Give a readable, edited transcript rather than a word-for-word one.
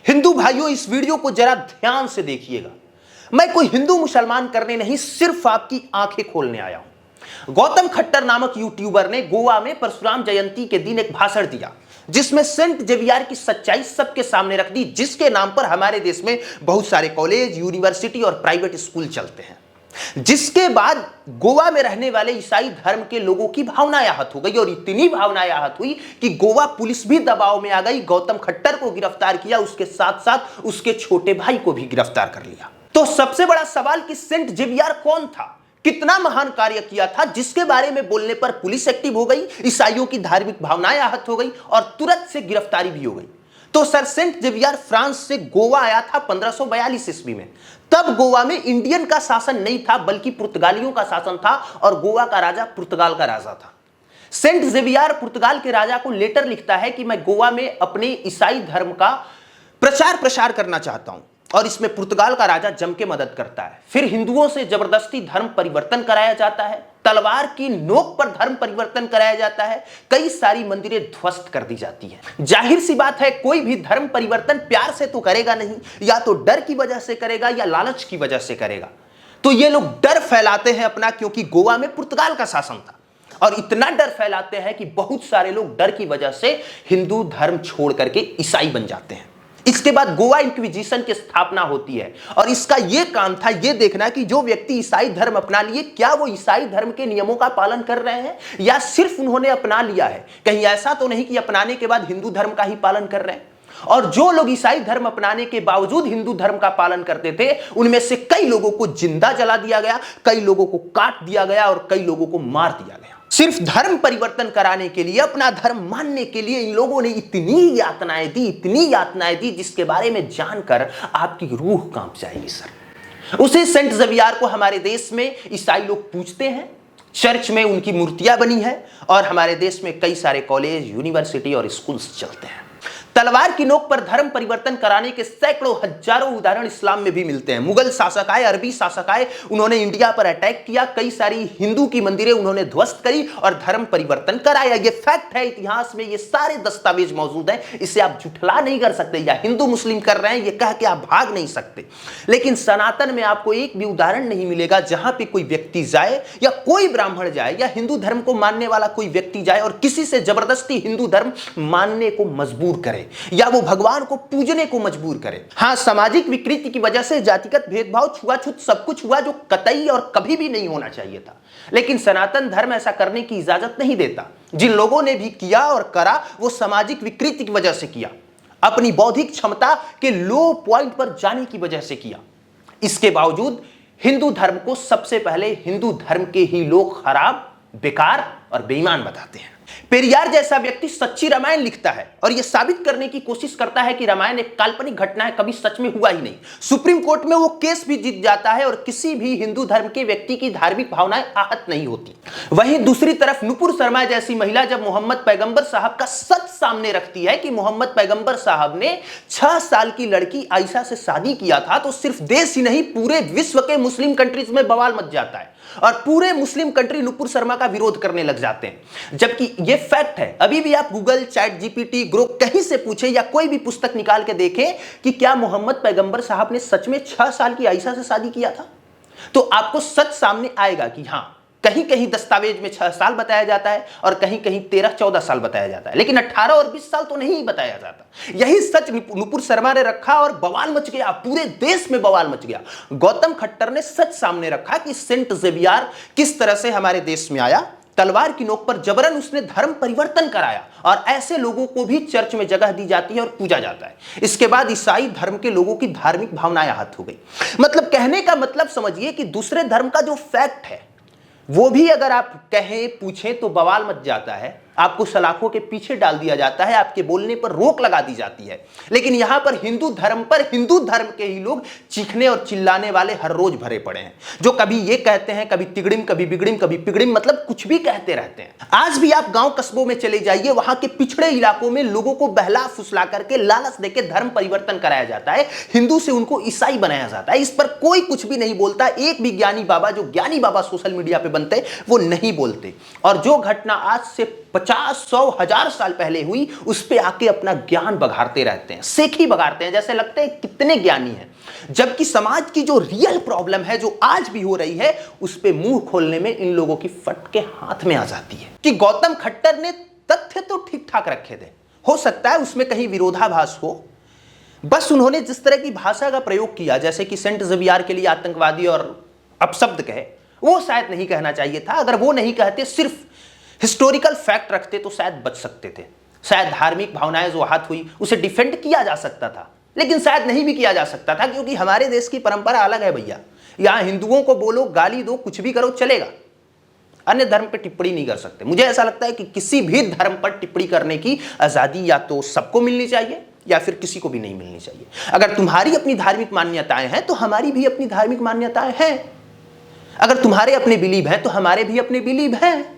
हिंदू भाइयों, इस वीडियो को जरा ध्यान से देखिएगा। मैं कोई हिंदू मुसलमान करने नहीं, सिर्फ आपकी आंखें खोलने आया हूं। गौतम खट्टर नामक यूट्यूबर ने गोवा में परशुराम जयंती के दिन एक भाषण दिया, जिसमें सेंट जेवियर की सच्चाई सबके सामने रख दी, जिसके नाम पर हमारे देश में बहुत सारे कॉलेज, यूनिवर्सिटी और प्राइवेट स्कूल चलते हैं। जिसके बाद गोवा में रहने वाले ईसाई धर्म के लोगों की भावनाएं आहत हो गई और इतनी भावनाएं आहत हुई कि गोवा पुलिस भी दबाव में आ गई। गौतम खट्टर को गिरफ्तार किया, उसके साथ साथ उसके छोटे भाई को भी गिरफ्तार कर लिया। तो सबसे बड़ा सवाल कि सेंट जेवियर कौन था, कितना महान कार्य किया था, जिसके बारे में बोलने पर पुलिस एक्टिव हो गई, ईसाइयों की धार्मिक भावनाएं आहत हो गई और तुरंत से गिरफ्तारी भी हो गई। तो सर सेंट जेवियर फ्रांस से गोवा आया था 1542 ईस्वी में। तब गोवा में इंडियन का शासन नहीं था, बल्कि पुर्तगालियों का शासन था और गोवा का राजा पुर्तगाल का राजा था। सेंट जेवियर पुर्तगाल के राजा को लेटर लिखता है कि मैं गोवा में अपने ईसाई धर्म का प्रसार करना चाहता हूं, और इसमें पुर्तगाल का राजा जम के मदद करता है। फिर हिंदुओं से जबरदस्ती धर्म परिवर्तन कराया जाता है, तलवार की नोक पर धर्म परिवर्तन कराया जाता है, कई सारी मंदिरें ध्वस्त कर दी जाती हैं। जाहिर सी बात है, कोई भी धर्म परिवर्तन प्यार से तो करेगा नहीं, या तो डर की वजह से करेगा या लालच की वजह से करेगा। तो ये लोग डर फैलाते हैं अपना, क्योंकि गोवा में पुर्तगाल का शासन था, और इतना डर फैलाते हैं कि बहुत सारे लोग डर की वजह से हिंदू धर्म छोड़ करके ईसाई बन जाते हैं। इसके बाद गोवा इंक्विजिशन की स्थापना होती है, और इसका यह काम था यह देखना कि जो व्यक्ति ईसाई धर्म अपना लिए, क्या वो ईसाई धर्म के नियमों का पालन कर रहे हैं या सिर्फ उन्होंने अपना लिया है। कहीं ऐसा तो नहीं कि अपनाने के बाद हिंदू धर्म का ही पालन कर रहे हैं। और जो लोग ईसाई धर्म अपनाने के बावजूद हिंदू धर्म का पालन करते थे, उनमें से कई लोगों को जिंदा जला दिया गया, कई लोगों को काट दिया गया और कई लोगों को मार दिया गया। सिर्फ धर्म परिवर्तन कराने के लिए, अपना धर्म मानने के लिए इन लोगों ने इतनी यातनाएं दी, जिसके बारे में जानकर आपकी रूह कांप जाएगी सर। उसी सेंट जेवियर को हमारे देश में ईसाई लोग पूजते हैं, चर्च में उनकी मूर्तियां बनी है, और हमारे देश में कई सारे कॉलेज, यूनिवर्सिटी और स्कूल्स चलते हैं। तलवार की नोक पर धर्म परिवर्तन कराने के सैकड़ों हजारों उदाहरण इस्लाम में भी मिलते हैं। मुगल शासक आए, अरबी शासक आए, उन्होंने इंडिया पर अटैक किया, कई सारी हिंदू की मंदिरें उन्होंने ध्वस्त करी और धर्म परिवर्तन कराया। ये फैक्ट है, इतिहास में ये सारे दस्तावेज मौजूद हैं, इसे आप झुठला नहीं कर सकते, या हिंदू मुस्लिम कर रहे हैं ये कह के आप भाग नहीं सकते। लेकिन सनातन में आपको एक भी उदाहरण नहीं मिलेगा जहां पर कोई व्यक्ति जाए, या कोई ब्राह्मण जाए, या हिंदू धर्म को मानने वाला कोई व्यक्ति जाए और किसी से जबरदस्ती हिंदू धर्म मानने को मजबूर करे, या वो भगवान को पूजने को मजबूर करे। हां, सामाजिक विकृति की वजह से जातिगत भेदभाव, छुआछूत सब कुछ हुआ, जो कतई और कभी भी नहीं होना चाहिए था। लेकिन सनातन धर्म ऐसा करने की इजाजत नहीं देता। जिन लोगों ने भी किया और करा, वो सामाजिक विकृति की वजह से किया, अपनी बौद्धिक क्षमता के लो पॉइंट पर जाने की वजह से किया। इसके बावजूद हिंदू धर्म को सबसे पहले हिंदू धर्म के ही लोग खराब, बेकार और बेईमान बताते हैं। पेरियार जैसा व्यक्ति सच्ची रामायण लिखता है और यह साबित करने की कोशिश करता है कि रामायण एक काल्पनिक घटना है, कभी सच में हुआ ही नहीं। सुप्रीम कोर्ट में वो केस भी जीत जाता है और किसी भी हिंदू धर्म के व्यक्ति की धार्मिक भावनाएं आहत नहीं होती। वहीं दूसरी तरफ नुपुर शर्मा जैसी महिला जब मोहम्मद पैगंबर साहब का सच सामने रखती है कि मोहम्मद पैगंबर साहब ने 6 साल की लड़की आयशा से शादी किया था, तो सिर्फ देश ही नहीं, पूरे विश्व के मुस्लिम कंट्रीज में बवाल मच जाता है और पूरे मुस्लिम कंट्री नुपुर शर्मा का विरोध करने लग जाते हैं। जबकि यह फैक्ट है, अभी भी आप गूगल, चैट जीपीटी, ग्रोक कहीं से पूछे या कोई भी पुस्तक निकाल के देखें कि क्या मोहम्मद पैगंबर साहब ने सच में 6 साल की आयशा से शादी किया था, तो आपको सच सामने आएगा कि हां, कहीं कहीं दस्तावेज में 6 साल बताया जाता है और कहीं कहीं 13-14 साल बताया जाता है, लेकिन 18 और 20 साल तो नहीं बताया जाता। यही सच नुपुर शर्मा ने रखा और बवाल मच गया, पूरे देश में बवाल मच गया। गौतम खट्टर ने सच सामने रखा कि सेंट जेवियर किस तरह से हमारे देश में आया, तलवार की नोक पर जबरन उसने धर्म परिवर्तन कराया, और ऐसे लोगों को भी चर्च में जगह दी जाती है और पूजा जाता है। इसके बाद ईसाई धर्म के लोगों की धार्मिक भावनाएं आहत हो गई। मतलब कहने का मतलब समझिए कि दूसरे धर्म का जो फैक्ट है वो भी अगर आप कहें, पूछें तो बवाल मच जाता है, आपको सलाखों के पीछे डाल दिया जाता है, आपके बोलने पर रोक लगा दी जाती है। लेकिन यहां पर हिंदू धर्म के ही लोग चीखने और चिल्लाने वाले हर रोज भरे पड़े हैं, जो कभी ये कहते हैं, कभी तिगड़िम, कभी बिगड़िम, कभी पिगड़िम, मतलब कुछ भी कहते रहते हैं। आज भी आप गांव कस्बों में चले जाइए, वहां के पिछड़े इलाकों में लोगों को बहला फुसला करके, लालच देकर धर्म परिवर्तन कराया जाता है, हिंदू से उनको ईसाई बनाया जाता है। इस पर कोई कुछ भी नहीं बोलता। एक भी ज्ञानी बाबा, जो ज्ञानी बाबा सोशल मीडिया पे बनते, वो नहीं बोलते। और जो घटना आज से 50, 100, 1000 साल पहले हुई उस पे आके अपना ज्ञान बघाड़ते रहते हैं, सेखी बघाड़ते हैं, जैसे लगते हैं कितने ज्ञानी हैं। जबकि समाज की जो रियल प्रॉब्लम है, जो आज भी हो रही है, उस पे मुंह खोलने में इन लोगों की फट के हाथ में आ जाती है। कि गौतम खट्टर ने तथ्य तो ठीक ठाक रखे थे, हो सकता है उसमें कहीं विरोधाभास हो, बस उन्होंने जिस तरह की भाषा का प्रयोग किया, जैसे कि सेंट ज़ेवियर के लिए आतंकवादी और अपशब्द कहे, वो शायद नहीं कहना चाहिए था। अगर वो नहीं कहते, सिर्फ हिस्टोरिकल फैक्ट रखते, तो शायद बच सकते थे। शायद धार्मिक भावनाएं जो आहत हुई उसे डिफेंड किया जा सकता था, लेकिन शायद नहीं भी किया जा सकता था, क्योंकि हमारे देश की परंपरा अलग है भैया। यहां हिंदुओं को बोलो, गाली दो, कुछ भी करो, चलेगा। अन्य धर्म पर टिप्पणी नहीं कर सकते। मुझे ऐसा लगता है कि किसी भी धर्म पर टिप्पणी करने की आजादी या तो सबको मिलनी चाहिए या फिर किसी को भी नहीं मिलनी चाहिए। अगर तुम्हारी अपनी धार्मिक मान्यताएं हैं तो हमारी भी अपनी धार्मिक मान्यताएं हैं। अगर तुम्हारे अपने बिलीव हैं तो हमारे भी अपने बिलीव हैं।